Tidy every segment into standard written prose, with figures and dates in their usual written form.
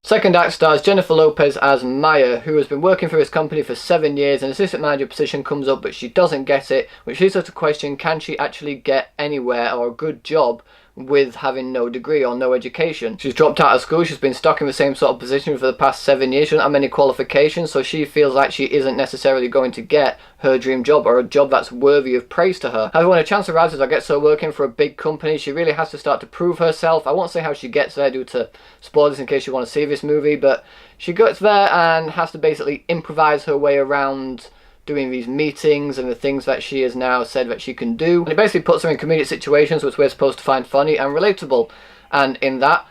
Second act stars Jennifer Lopez as Maya, who has been working for his company for 7 years. An assistant manager position comes up, but she doesn't get it, which leads her to question, can she actually get anywhere or a good job with having no degree or no education? She's dropped out of school, she's been stuck in the same sort of position for the past 7 years, she doesn't have many qualifications, so she feels like she isn't necessarily going to get her dream job or a job that's worthy of praise to her. However, when a chance arises, I get her working for a big company, she really has to start to prove herself. I won't say how she gets there due to spoilers in case you want to see this movie, but she gets there and has to basically improvise her way around doing these meetings and the things that she has now said that she can do. And it basically puts her in comedic situations which we're supposed to find funny and relatable. And in that,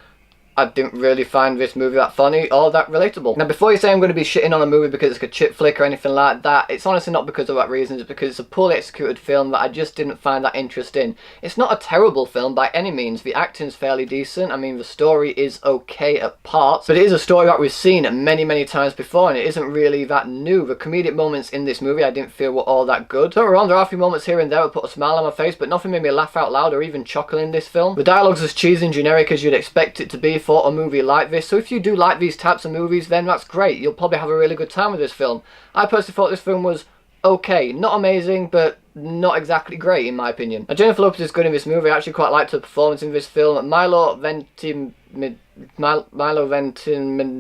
I didn't really find this movie that funny or that relatable. Now, before you say I'm going to be shitting on a movie because it's a chick flick or anything like that, it's honestly not because of that reason. It's because it's a poorly executed film that I just didn't find that interest in. It's not a terrible film by any means. The acting's fairly decent. I mean, the story is okay at parts, but it is a story that we've seen many, many times before, and it isn't really that new. The comedic moments in this movie I didn't feel were all that good. Don't get me wrong, there are a few moments here and there that put a smile on my face, but nothing made me laugh out loud or even chuckle in this film. The dialogue's as cheesy and generic as you'd expect it to be for a movie like this, so if you do like these types of movies, then that's great. You'll probably have a really good time with this film. I personally thought this film was okay. Not amazing, but not exactly great in my opinion. Now, Jennifer Lopez is good in this movie. I actually quite liked her performance in this film. Milo Ventimiglia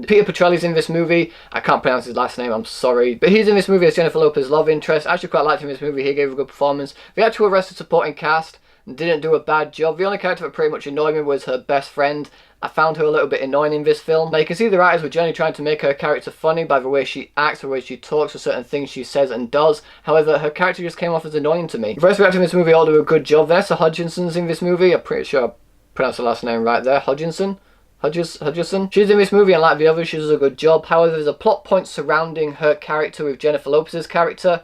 Peter Petrelli's in this movie. I can't pronounce his last name, I'm sorry. But he's in this movie as Jennifer Lopez's love interest. I actually quite liked him in this movie. He gave a good performance. The actual rest of the supporting cast didn't do a bad job. The only character that pretty much annoyed me was her best friend. I found her a little bit annoying in this film. Now, you can see the writers were generally trying to make her character funny by the way she acts, the way she talks, or certain things she says and does. However, her character just came off as annoying to me. The rest of the actors in this movie all do a good job. Vanessa Hudgens in this movie. I'm pretty sure I pronounced the last name right there. Hudgenson? She's in this movie, and like the others, she does a good job. However, there's a plot point surrounding her character with Jennifer Lopez's character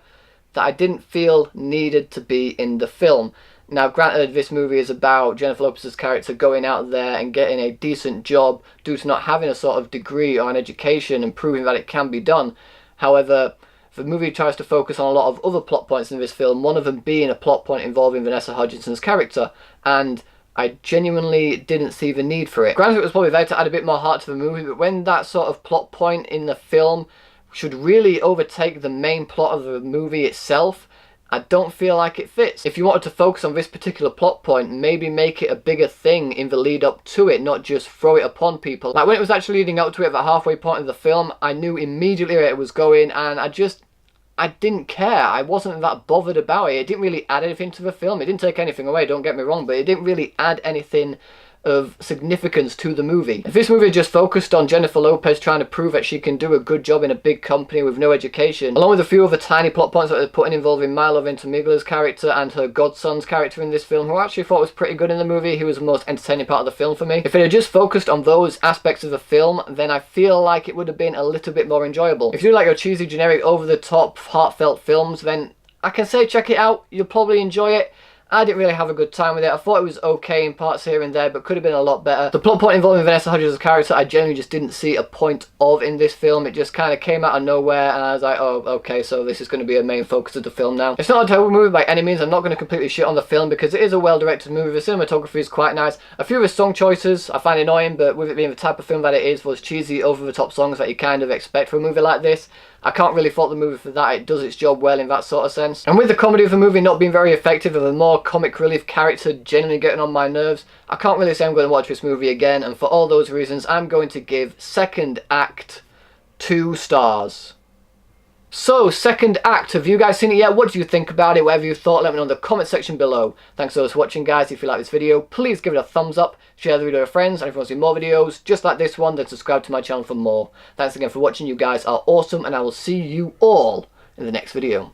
that I didn't feel needed to be in the film. Now, granted, this movie is about Jennifer Lopez's character going out there and getting a decent job due to not having a sort of degree or an education and proving that it can be done. However, the movie tries to focus on a lot of other plot points in this film, one of them being a plot point involving Vanessa Hudgens' character, and I genuinely didn't see the need for it. Granted, it was probably there to add a bit more heart to the movie, but when that sort of plot point in the film should really overtake the main plot of the movie itself, I don't feel like it fits. If you wanted to focus on this particular plot point, maybe make it a bigger thing in the lead up to it, not just throw it upon people. Like when it was actually leading up to it at the halfway point of the film, I knew immediately where it was going, and I didn't care. I wasn't that bothered about it. It didn't really add anything to the film. It didn't take anything away, don't get me wrong, but it didn't really add anything of significance to the movie. If this movie just focused on Jennifer Lopez trying to prove that she can do a good job in a big company with no education, along with a few other tiny plot points that they're putting involving Milo Ventimiglia's character and her godson's character in this film, who I actually thought was pretty good in the movie, he was the most entertaining part of the film for me. If it had just focused on those aspects of the film, then I feel like it would have been a little bit more enjoyable. If you like your cheesy, generic, over-the-top, heartfelt films, then I can say check it out, you'll probably enjoy it. I didn't really have a good time with it. I thought it was okay in parts here and there, but could have been a lot better. The plot point involving Vanessa Hudgens' character, I genuinely just didn't see a point of in this film. It just kind of came out of nowhere, and I was like, oh, okay, so this is going to be a main focus of the film now. It's not a terrible movie by any means. I'm not going to completely shit on the film because it is a well-directed movie. The cinematography is quite nice. A few of the song choices I find annoying, but with it being the type of film that it is, those cheesy, over-the-top songs that you kind of expect for a movie like this, I can't really fault the movie for that. It does its job well in that sort of sense. And with the comedy of the movie not being very effective and the more comic relief character genuinely getting on my nerves, I can't really say I'm going to watch this movie again, and for all those reasons I'm going to give second act 2 stars. So, second act, have you guys seen it yet? What do you think about it? Whatever you thought, let me know in the comment section below. Thanks so much for watching, guys. If you like this video, please give it a thumbs up, share the video with friends, and if you want to see more videos just like this one, then subscribe to my channel for more. Thanks again for watching. You guys are awesome, and I will see you all in the next video.